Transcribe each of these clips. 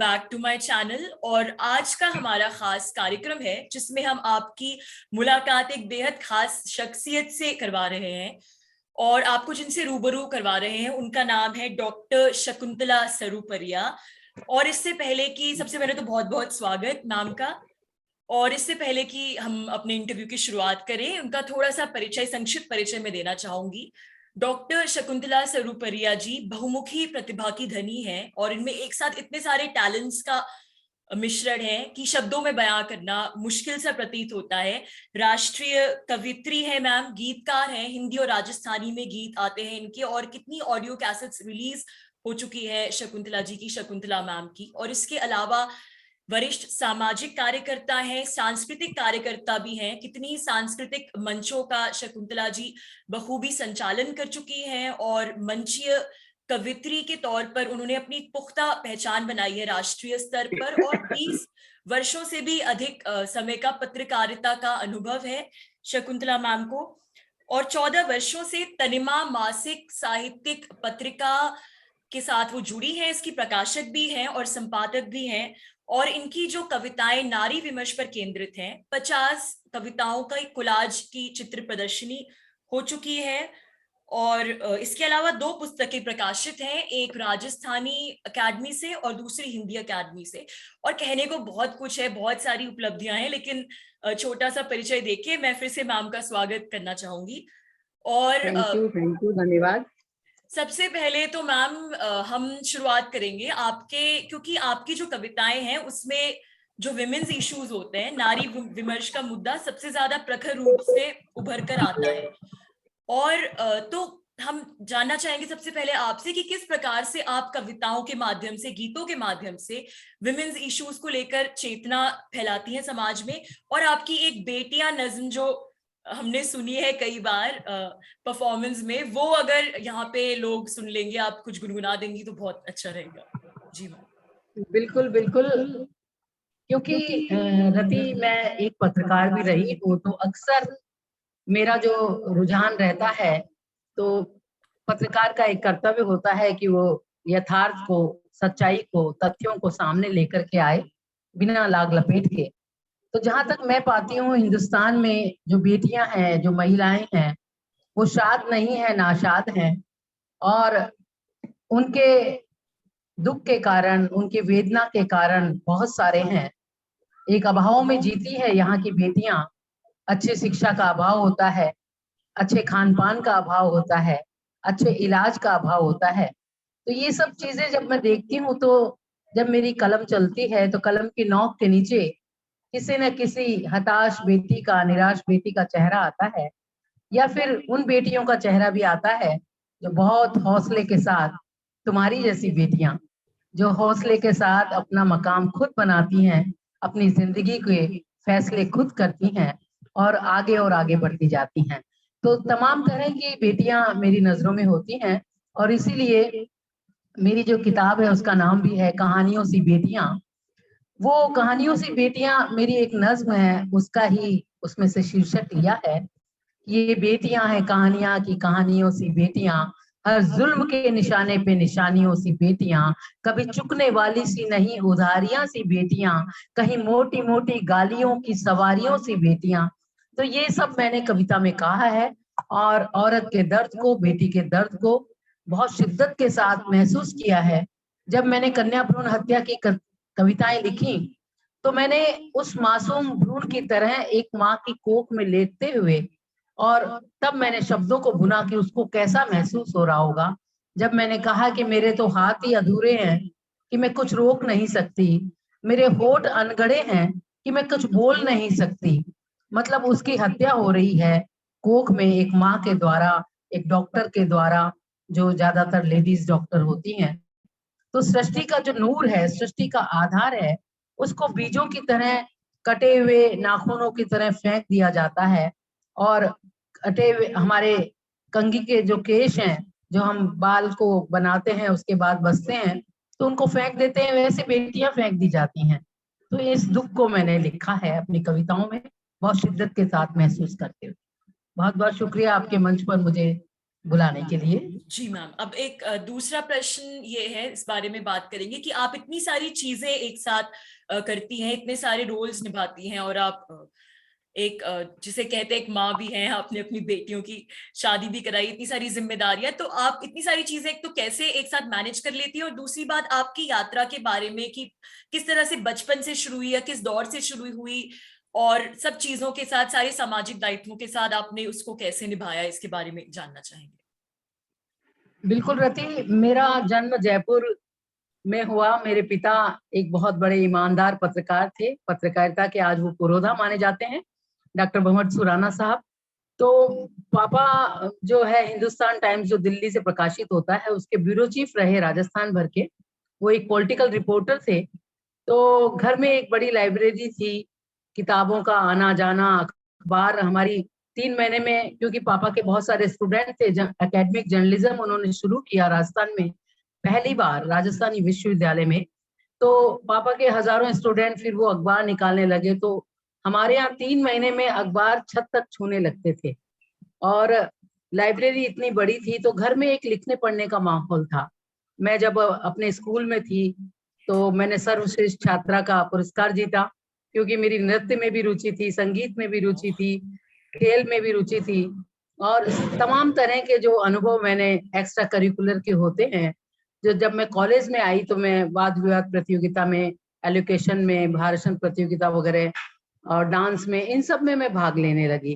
Back to my channel. और आज का हमारा खास कार्यक्रम है जिसमें हम आपकी मुलाकात एक बेहद खास शख्सियत से करवा रहे हैं और आपको जिनसे रूबरू करवा रहे हैं उनका नाम है डॉक्टर शकुंतला सरूपरिया। और इससे पहले कि सबसे पहले तो बहुत बहुत स्वागत मैम का। और इससे पहले कि हम अपने इंटरव्यू की शुरुआत करें, उनका थोड़ा सा परिचय, संक्षिप्त परिचय में देना चाहूंगी। डॉक्टर शकुंतला सरूपरिया जी बहुमुखी प्रतिभा की धनी हैं और इनमें एक साथ इतने सारे टैलेंट्स का मिश्रण है कि शब्दों में बयां करना मुश्किल सा प्रतीत होता है। राष्ट्रीय कवित्री है मैम, गीतकार हैं, हिंदी और राजस्थानी में गीत आते हैं इनके, और कितनी ऑडियो कैसेट्स रिलीज हो चुकी है शकुंतला जी की, शकुंतला मैम की। और इसके अलावा वरिष्ठ सामाजिक कार्यकर्ता हैं, सांस्कृतिक कार्यकर्ता भी हैं, कितनी सांस्कृतिक मंचों का शकुंतला जी बखूबी संचालन कर चुकी हैं और मंचीय कवित्री के तौर पर उन्होंने अपनी पुख्ता पहचान बनाई है राष्ट्रीय स्तर पर। और 20 वर्षों से भी अधिक समय का पत्रकारिता का अनुभव है शकुंतला मैम को। और 14 वर्षों से तनिमा मासिक साहित्यिक पत्रिका के साथ वो जुड़ी है, इसकी प्रकाशक भी हैं और संपादक भी हैं। और इनकी जो कविताएं नारी विमर्श पर केंद्रित हैं, 50 कविताओं का एक कोलाज की चित्र प्रदर्शनी हो चुकी है। और इसके अलावा 2 पुस्तकें प्रकाशित हैं, एक राजस्थानी अकादमी से और दूसरी हिंदी अकादमी से। और कहने को बहुत कुछ है, बहुत सारी उपलब्धियां हैं, लेकिन छोटा सा परिचय देके मैं फिर से मैम का स्वागत करना चाहूंगी। और थैंक यू, धन्यवाद। सबसे पहले तो मैम हम शुरुआत करेंगे आपके, क्योंकि आपकी जो कविताएं हैं उसमें जो विमेन्स इश्यूज होते हैं, नारी विमर्श का मुद्दा सबसे ज्यादा प्रखर रूप से उभर कर आता है। और तो हम जानना चाहेंगे सबसे पहले आपसे कि किस प्रकार से आप कविताओं के माध्यम से, गीतों के माध्यम से विमेन्स इश्यूज को लेकर चेतना फैलाती हैं समाज में। और आपकी एक बेटियां नज्म जो हमने सुनी है कई बार परफॉर्मेंस में, वो अगर यहाँ पे लोग सुन लेंगे, आप कुछ गुनगुना देंगी तो बहुत अच्छा रहेगा। जी मैम। बिल्कुल बिल्कुल, क्योंकि रति मैं एक पत्रकार भी रही हूँ, तो अक्सर मेरा जो रुझान रहता है, तो पत्रकार का एक कर्तव्य होता है कि वो यथार्थ को, सच्चाई को, तथ्यों को सामने लेकर के आए बिना लाग लपेट के। तो जहां तक मैं पाती हूँ, हिंदुस्तान में जो बेटियां हैं, जो महिलाएं हैं, वो शाद नहीं है, नाशाद हैं। और उनके दुख के कारण, उनके वेदना के कारण बहुत सारे हैं। एक अभाव में जीती है यहाँ की बेटियां। अच्छे शिक्षा का अभाव होता है, अच्छे खान पान का अभाव होता है, अच्छे इलाज का अभाव होता है। तो ये सब चीजें जब मैं देखती हूँ, तो जब मेरी कलम चलती है, तो कलम की नोक के नीचे किसी न किसी हताश बेटी का, निराश बेटी का चेहरा आता है, या फिर उन बेटियों का चेहरा भी आता है जो बहुत हौसले के साथ, तुम्हारी जैसी बेटियां जो हौसले के साथ अपना मकाम खुद बनाती हैं, अपनी जिंदगी के फैसले खुद करती हैं और आगे बढ़ती जाती हैं। तो तमाम तरह की बेटियां मेरी नजरों में होती हैं, और इसीलिए मेरी जो किताब है उसका नाम भी है कहानियों सी बेटियां। वो कहानियों सी बेटियां मेरी एक नज्म है, उसका ही उसमें से शीर्षक लिया है। ये बेटियां हैं कहानियां की, कहानियों सी बेटियां, हर जुल्म के निशाने पे निशानियों सी बेटियां, कभी चुकने वाली सी नहीं उधारियां सी बेटियां, कहीं मोटी मोटी गालियों की सवारियों सी बेटियां। तो ये सब मैंने कविता में कहा है, और औरत के दर्द को, बेटी के दर्द को बहुत शिद्दत के साथ महसूस किया है। जब मैंने कन्या भ्रूण हत्या की कविताएं लिखी, तो मैंने उस मासूम भ्रूण की तरह एक माँ की कोख में लेटते हुए, और तब मैंने शब्दों को बुना कि उसको कैसा महसूस हो रहा होगा। जब मैंने कहा कि मेरे तो हाथ ही अधूरे हैं कि मैं कुछ रोक नहीं सकती, मेरे होठ अनगढ़े हैं कि मैं कुछ बोल नहीं सकती। मतलब उसकी हत्या हो रही है कोख में, एक माँ के द्वारा, एक डॉक्टर के द्वारा, जो ज्यादातर लेडीज डॉक्टर होती हैं। तो सृष्टि का जो नूर है, सृष्टि का आधार है, उसको बीजों की तरह, कटे हुए नाखूनों की तरह फेंक दिया जाता है। और कटे हुए हमारे कंघी के जो केश हैं, जो हम बाल को बनाते हैं उसके बाद बचते हैं, तो उनको फेंक देते हैं, वैसे बेटियां फेंक दी जाती हैं। तो इस दुख को मैंने लिखा है अपनी कविताओं में, बहुत शिद्दत के साथ महसूस करते हुए। बहुत बहुत शुक्रिया आपके मंच पर मुझे बुलाने के लिए। जी मैम, अब एक दूसरा प्रश्न ये है, इस बारे में बात करेंगे कि आप इतनी सारी चीजें एक साथ करती हैं, इतने सारे रोल्स निभाती हैं, और आप एक जिसे कहते हैं एक माँ भी हैं, आपने अपनी बेटियों की शादी भी कराई, इतनी सारी जिम्मेदारियां, तो आप इतनी सारी चीजें एक तो कैसे एक साथ मैनेज कर लेती है? और दूसरी बात आपकी यात्रा के बारे में कि किस तरह से बचपन से शुरू हुई या किस दौर से शुरू हुई, और सब चीजों के साथ, सारे सामाजिक दायित्वों के साथ आपने उसको कैसे निभाया, इसके बारे में जानना चाहेंगे। बिल्कुल रति, मेरा जन्म जयपुर में हुआ। मेरे पिता एक बहुत बड़े ईमानदार पत्रकार थे, पत्रकारिता के आज वो पुरोधा माने जाते हैं, डॉक्टर भंवर सुराना साहब। तो पापा जो है हिंदुस्तान टाइम्स जो दिल्ली से प्रकाशित होता है उसके ब्यूरो चीफ रहे राजस्थान भर के। वो एक पॉलिटिकल रिपोर्टर थे। तो घर में एक बड़ी लाइब्रेरी थी, किताबों का आना जाना, अखबार हमारी 3 महीने में, क्योंकि पापा के बहुत सारे स्टूडेंट थे, एकेडमिक जर्नलिज्म उन्होंने शुरू किया राजस्थान में पहली बार, राजस्थानी विश्वविद्यालय में। तो पापा के हजारों स्टूडेंट फिर वो अखबार निकालने लगे। तो हमारे यहाँ 3 महीने में अखबार छत तक छूने लगते थे। और लाइब्रेरी इतनी बड़ी थी तो घर में एक लिखने पढ़ने का माहौल था। मैं जब अपने स्कूल में थी तो मैंने सर्वश्रेष्ठ छात्रा का पुरस्कार जीता, क्योंकि मेरी नृत्य में भी रुचि थी, संगीत में भी रुचि थी, खेल में भी रुचि थी। और तमाम तरह के जो अनुभव मैंने एक्स्ट्रा करिकुलर के होते हैं, जो जब मैं कॉलेज में आई तो मैं वाद विवाद प्रतियोगिता में, एलोकेशन में, भाषण प्रतियोगिता वगैरह और डांस में, इन सब में मैं भाग लेने लगी।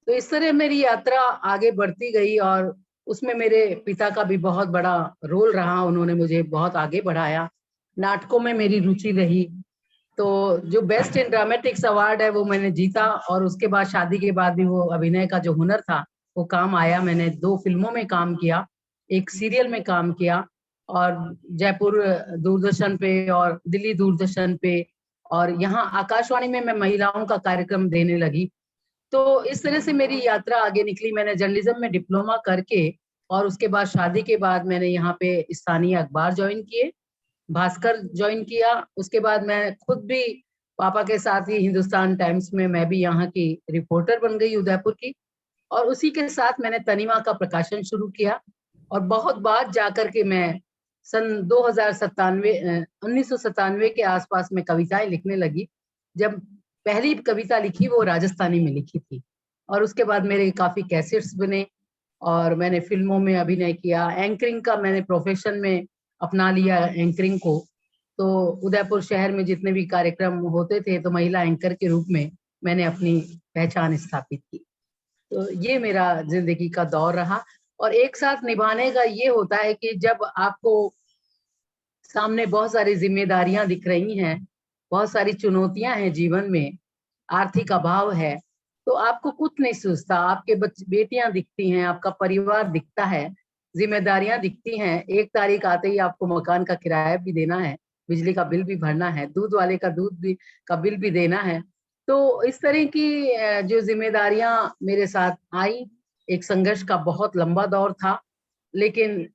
तो इस तरह मेरी यात्रा आगे बढ़ती गई और उसमें मेरे पिता का भी बहुत बड़ा रोल रहा। उन्होंने मुझे बहुत आगे बढ़ाया। नाटकों में मेरी रुचि रही। तो जो बेस्ट इन ड्रामेटिक्स अवार्ड है वो मैंने जीता, और उसके बाद शादी के बाद भी वो अभिनय का जो हुनर था वो काम आया। मैंने 2 फिल्मों में काम किया, एक सीरियल में काम किया, और जयपुर दूरदर्शन पे और दिल्ली दूरदर्शन पे, और यहाँ आकाशवाणी में मैं महिलाओं का कार्यक्रम देने लगी। तो इस तरह से मेरी यात्रा आगे निकली। मैंने जर्नलिज्म में डिप्लोमा करके और उसके बाद शादी के बाद मैंने यहाँ पे स्थानीय अखबार ज्वाइन किए, भास्कर ज्वाइन किया। उसके बाद मैं खुद भी पापा के साथ ही हिंदुस्तान टाइम्स में मैं भी यहाँ की रिपोर्टर बन गई, उदयपुर की। और उसी के साथ मैंने तनिमा का प्रकाशन शुरू किया। और बहुत बाद जाकर के मैं सन 1997 के आसपास में कविताएं लिखने लगी। जब पहली कविता लिखी वो राजस्थानी में लिखी थी, और उसके बाद मेरे काफी कैसेट्स बने और मैंने फिल्मों में अभिनय किया। एंकरिंग का मैंने प्रोफेशन में अपना लिया, एंकरिंग को। तो उदयपुर शहर में जितने भी कार्यक्रम होते थे तो महिला एंकर के रूप में मैंने अपनी पहचान स्थापित की। तो ये मेरा जिंदगी का दौर रहा। और एक साथ निभाने का ये होता है कि जब आपको सामने बहुत सारी जिम्मेदारियां दिख रही हैं, बहुत सारी चुनौतियां हैं जीवन में, आर्थिक अभाव है, तो आपको कुछ नहीं सूझता। आपके बेटियां दिखती हैं, आपका परिवार दिखता है, जिम्मेदारियां दिखती हैं। 1 तारीख आते ही आपको मकान का किराया भी देना है, बिजली का बिल भी भरना है, दूध वाले का दूध भी का बिल भी देना है। तो इस तरह की जो जिम्मेदारियां मेरे साथ आई, एक संघर्ष का बहुत लंबा दौर था। लेकिन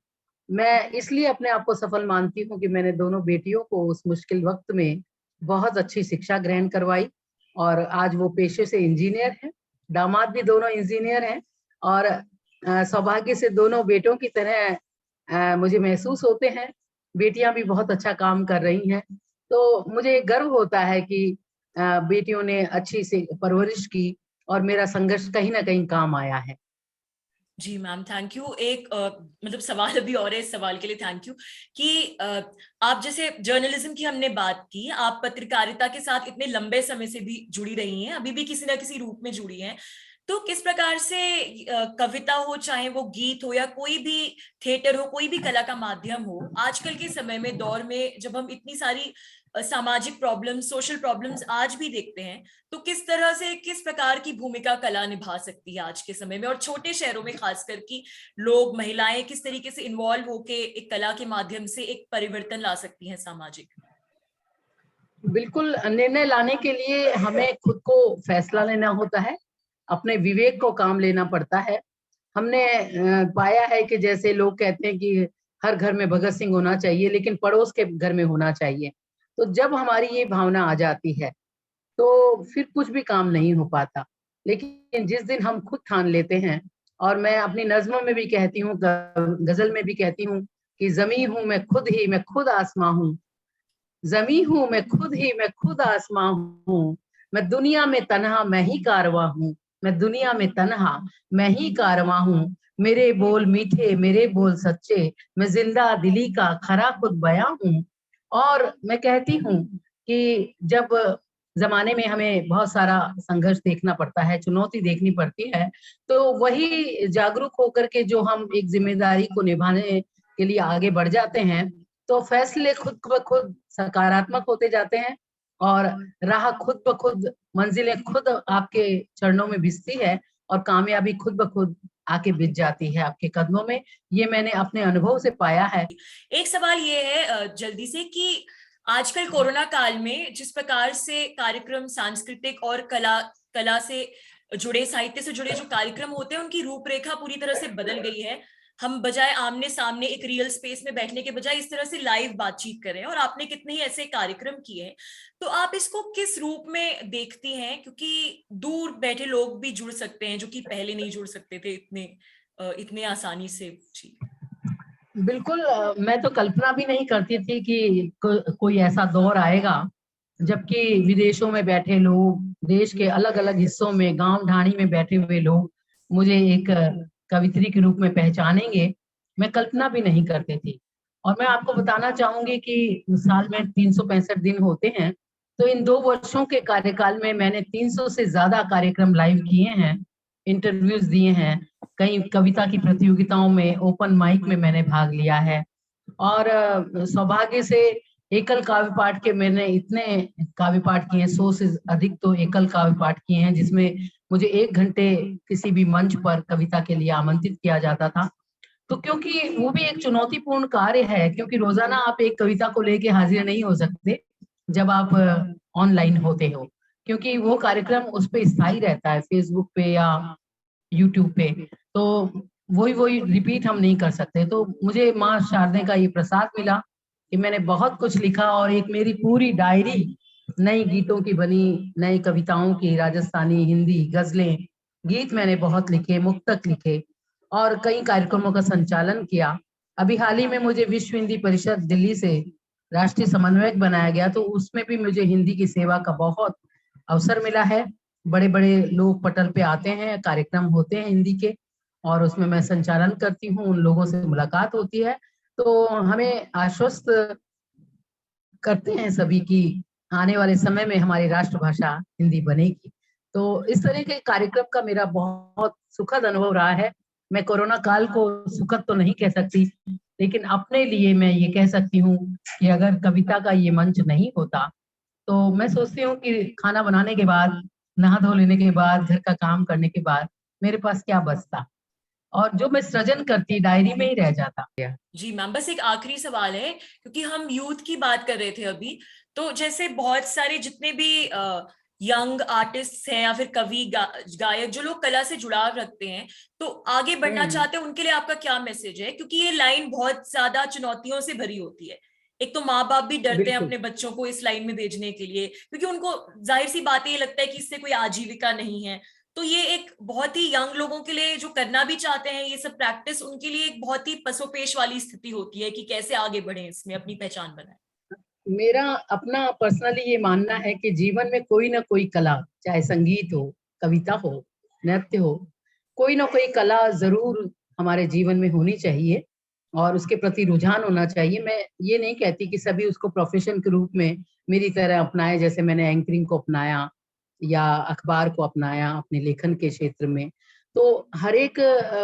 मैं इसलिए अपने आप को सफल मानती हूँ कि मैंने दोनों बेटियों को उस मुश्किल वक्त में बहुत अच्छी शिक्षा ग्रहण करवाई, और आज वो पेशे से इंजीनियर हैं। दामाद भी दोनों इंजीनियर हैं, और सौभाग्य से दोनों बेटों की तरह मुझे महसूस होते हैं। बेटियां भी बहुत अच्छा काम कर रही हैं। तो मुझे गर्व होता है कि बेटियों ने अच्छी से परवरिश की और मेरा संघर्ष कहीं ना कहीं काम आया है। जी मैम, थैंक यू। एक मतलब सवाल अभी और है, इस सवाल के लिए थैंक यू कि आप जैसे जर्नलिज्म की हमने बात की, आप पत्रकारिता के साथ इतने लंबे समय से भी जुड़ी रही हैं, अभी भी किसी ना किसी रूप में जुड़ी हैं। तो किस प्रकार से कविता हो, चाहे वो गीत हो या कोई भी थिएटर हो, कोई भी कला का माध्यम हो, आजकल के समय में, दौर में, जब हम इतनी सारी सामाजिक प्रॉब्लम्स, सोशल प्रॉब्लम्स आज भी देखते हैं, तो किस तरह से, किस प्रकार की भूमिका कला निभा सकती है आज के समय में, और छोटे शहरों में खासकर कि लोग, महिलाएं किस तरीके से इन्वॉल्व होके एक कला के माध्यम से एक परिवर्तन ला सकती हैं सामाजिक? बिल्कुल, निर्णय लाने के लिए हमें खुद को फैसला लेना होता है, अपने विवेक को काम लेना पड़ता है। हमने पाया है कि जैसे लोग कहते हैं कि हर घर में भगत सिंह होना चाहिए, लेकिन पड़ोस के घर में होना चाहिए। तो जब हमारी ये भावना आ जाती है तो फिर कुछ भी काम नहीं हो पाता। लेकिन जिस दिन हम खुद ठान लेते हैं और मैं अपनी नज्मों में भी कहती हूँ, गजल में भी कहती हूँ कि जमी हूँ मैं खुद ही, मैं खुद आसमां हूँ। जमी हूँ मैं खुद ही, मैं खुद आसमां हूँ। मैं दुनिया में तन्हा मैं ही कारवां हूँ। मैं दुनिया में तन्हा मैं ही कारवां हूँ। मेरे बोल मीठे, मेरे बोल सच्चे, मैं जिंदा दिली का खरा खुद बयां हूँ। और मैं कहती हूँ कि जब जमाने में हमें बहुत सारा संघर्ष देखना पड़ता है, चुनौती देखनी पड़ती है, तो वही जागरूक होकर के जो हम एक जिम्मेदारी को निभाने के लिए आगे बढ़ जाते हैं, तो फैसले खुद ब खुद सकारात्मक होते जाते हैं और राह खुद ब खुद, मंजिलें खुद आपके चरणों में भिजती है और कामयाबी खुद ब खुद आके बिछ जाती है आपके कदमों में। ये मैंने अपने अनुभव से पाया है। एक सवाल ये है जल्दी से कि आजकल कोरोना काल में जिस प्रकार से कार्यक्रम सांस्कृतिक और कला से जुड़े, साहित्य से जुड़े जो कार्यक्रम होते हैं, उनकी रूपरेखा पूरी तरह से बदल गई है। हम बजाय आमने सामने एक रियल स्पेस में बैठने के बजाय इस तरह से लाइव बातचीत करें, और आपने कितने ही ऐसे कार्यक्रम किए हैं। तो आप इसको किस रूप में देखती हैं, क्योंकि दूर बैठे लोग भी जुड़ सकते हैं जो कि पहले नहीं जुड़ सकते थे इतने आसानी से। जी बिल्कुल, मैं तो कल्पना भी नहीं करती थी कि कोई ऐसा दौर आएगा जबकि विदेशों में बैठे लोग, देश के अलग अलग हिस्सों में, गांव ढाणी में बैठे हुए लोग मुझे एक कवित्री के रूप में पहचानेंगे। मैं कल्पना भी नहीं करती थी। और मैं आपको बताना चाहूंगी कि साल में 365 दिन होते हैं, तो इन 2 वर्षों के कार्यकाल में मैंने 300 से ज्यादा कार्यक्रम लाइव किए हैं, इंटरव्यूज दिए हैं, कई कविता की प्रतियोगिताओं में, ओपन माइक में मैंने भाग लिया है। और सौभाग्य से एकल काव्य पाठ के मैंने इतने काव्य पाठ किए हैं, 100 से अधिक तो एकल काव्य पाठ किए हैं, जिसमें मुझे 1 घंटे किसी भी मंच पर कविता के लिए आमंत्रित किया जाता था। तो क्योंकि वो भी एक चुनौतीपूर्ण कार्य है, क्योंकि रोजाना आप एक कविता को लेके हाजिर नहीं हो सकते जब आप ऑनलाइन होते हो, क्योंकि वो कार्यक्रम उस पे स्थायी रहता है, फेसबुक पे या यूट्यूब पे। तो वही वही रिपीट हम नहीं कर सकते। तो मुझे माँ शारदे का ये प्रसाद मिला कि मैंने बहुत कुछ लिखा, और एक मेरी पूरी डायरी नई गीतों की बनी, नई कविताओं की, राजस्थानी, हिंदी, गजलें, गीत मैंने बहुत लिखे, मुक्तक लिखे और कई कार्यक्रमों का संचालन किया। अभी हाल ही में मुझे विश्व हिंदी परिषद दिल्ली से राष्ट्रीय समन्वयक बनाया गया, तो उसमें भी मुझे हिंदी की सेवा का बहुत अवसर मिला है। बड़े बड़े लोग पटल पे आते हैं, कार्यक्रम होते हैं हिंदी के, और उसमें मैं संचालन करती हूँ, उन लोगों से मुलाकात होती है। तो हमें आश्वस्त करते हैं सभी की आने वाले समय में हमारी राष्ट्रभाषा हिंदी बनेगी। तो इस तरह के कार्यक्रम का मेरा बहुत सुखद अनुभव रहा है। मैं कोरोना काल को सुखद तो नहीं कह सकती, लेकिन अपने लिए मैं ये कह सकती हूँ कि अगर कविता का ये मंच नहीं होता, तो मैं सोचती हूँ कि खाना बनाने के बाद, नहा धो लेने के बाद, घर का काम करने के बाद मेरे पास क्या बचता, और जो मैं सृजन करती डायरी में ही रह जाता। जी मैम, बस एक आखिरी सवाल है, क्योंकि हम यूथ की बात कर रहे थे अभी, तो जैसे बहुत सारे जितने भी यंग आर्टिस्ट हैं या फिर कवि गायक जो लोग कला से जुड़ाव रखते हैं, तो आगे बढ़ना चाहते हैं, उनके लिए आपका क्या मैसेज है? क्योंकि ये लाइन बहुत ज्यादा चुनौतियों से भरी होती है। एक तो माँ बाप भी डरते हैं अपने बच्चों को इस लाइन में भेजने के लिए, क्योंकि उनको जाहिर सी बात ये लगता है कि इससे कोई आजीविका नहीं है। तो ये एक बहुत ही यंग लोगों के लिए जो करना भी चाहते हैं ये सब प्रैक्टिस, उनके लिए एक बहुत ही पसोपेश वाली स्थिति होती है कि कैसे आगे बढ़े, इसमें अपनी पहचान बनाए। मेरा अपना पर्सनली ये मानना है कि जीवन में कोई ना कोई कला, चाहे संगीत हो, कविता हो, नृत्य हो, कोई ना कोई कला जरूर हमारे जीवन में होनी चाहिए और उसके प्रति रुझान होना चाहिए। मैं ये नहीं कहती कि सभी उसको प्रोफेशन के रूप में मेरी तरह अपनाए, जैसे मैंने एंकरिंग को अपनाया या अखबार को अपनाया अपने लेखन के क्षेत्र में। तो हर एक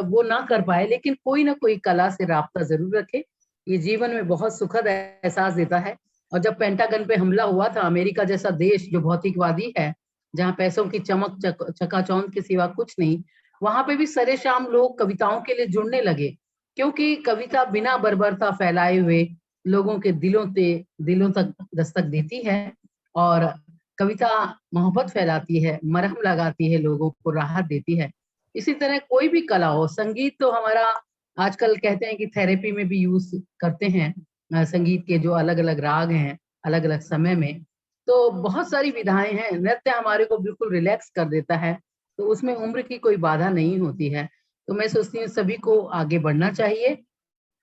वो ना कर पाए, लेकिन कोई ना कोई कला से राब्ता जरूर रखे। ये जीवन में बहुत सुखद एहसास देता है। और जब पेंटागन पे हमला हुआ था, अमेरिका जैसा देश जो भौतिकवादी है, जहाँ पैसों की चमक चकाचौंध के सिवा कुछ नहीं, वहां पे भी सरेशाम लोग कविताओं के लिए जुड़ने लगे, क्योंकि कविता बिना बर्बरता फैलाए हुए लोगों के दिलों तक दस्तक देती है। और कविता मोहब्बत फैलाती है, मरहम लगाती है, लोगों को राहत देती है। इसी तरह कोई भी कला हो, संगीत तो हमारा आजकल कहते हैं कि थेरेपी में भी यूज करते हैं, संगीत के जो अलग अलग राग हैं अलग अलग समय में, तो बहुत सारी विधाएं हैं। नृत्य हमारे को बिल्कुल रिलैक्स कर देता है, तो उसमें उम्र की कोई बाधा नहीं होती है। तो मैं सोचती हूँ सभी को आगे बढ़ना चाहिए।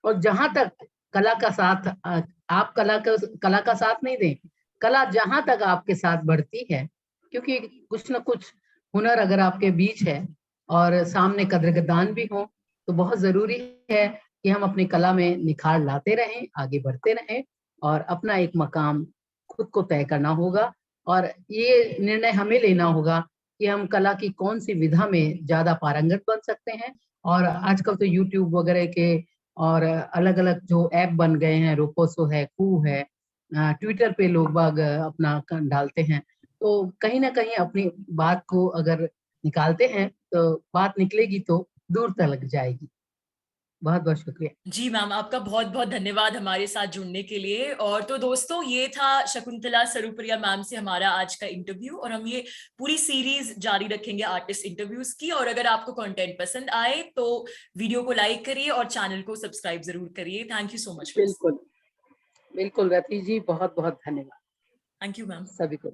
और जहां तक कला का साथ, आप कला का साथ नहीं दें, कला जहां तक आपके साथ बढ़ती है, क्योंकि कुछ न कुछ हुनर अगर आपके बीच है और सामने कद्रदान भी हो, तो बहुत जरूरी है कि हम अपनी कला में निखार लाते रहें, आगे बढ़ते रहें और अपना एक मकाम खुद को तय करना होगा। और ये निर्णय हमें लेना होगा कि हम कला की कौन सी विधा में ज्यादा पारंगत बन सकते हैं। और आजकल तो यूट्यूब वगैरह के और अलग अलग जो ऐप बन गए हैं, रोपोसो है, कू है, ट्विटर पे लोग बाग अपना डालते हैं, तो कहीं ना कहीं अपनी बात को अगर निकालते हैं तो बात निकलेगी तो दूर तक जाएगी। बहुत बहुत शुक्रिया। जी मैम, आपका बहुत बहुत धन्यवाद हमारे साथ जुड़ने के लिए। और तो दोस्तों, ये था शकुंतला सरूप्रिया मैम से हमारा आज का इंटरव्यू, और हम ये पूरी सीरीज जारी रखेंगे आर्टिस्ट इंटरव्यूज की। और अगर आपको कंटेंट पसंद आए तो वीडियो को लाइक करिए और चैनल को सब्सक्राइब जरूर करिए। Thank you so much. बिल्कुल बिल्कुल रति जी, बहुत बहुत धन्यवाद। Thank you ma'am. सभी को।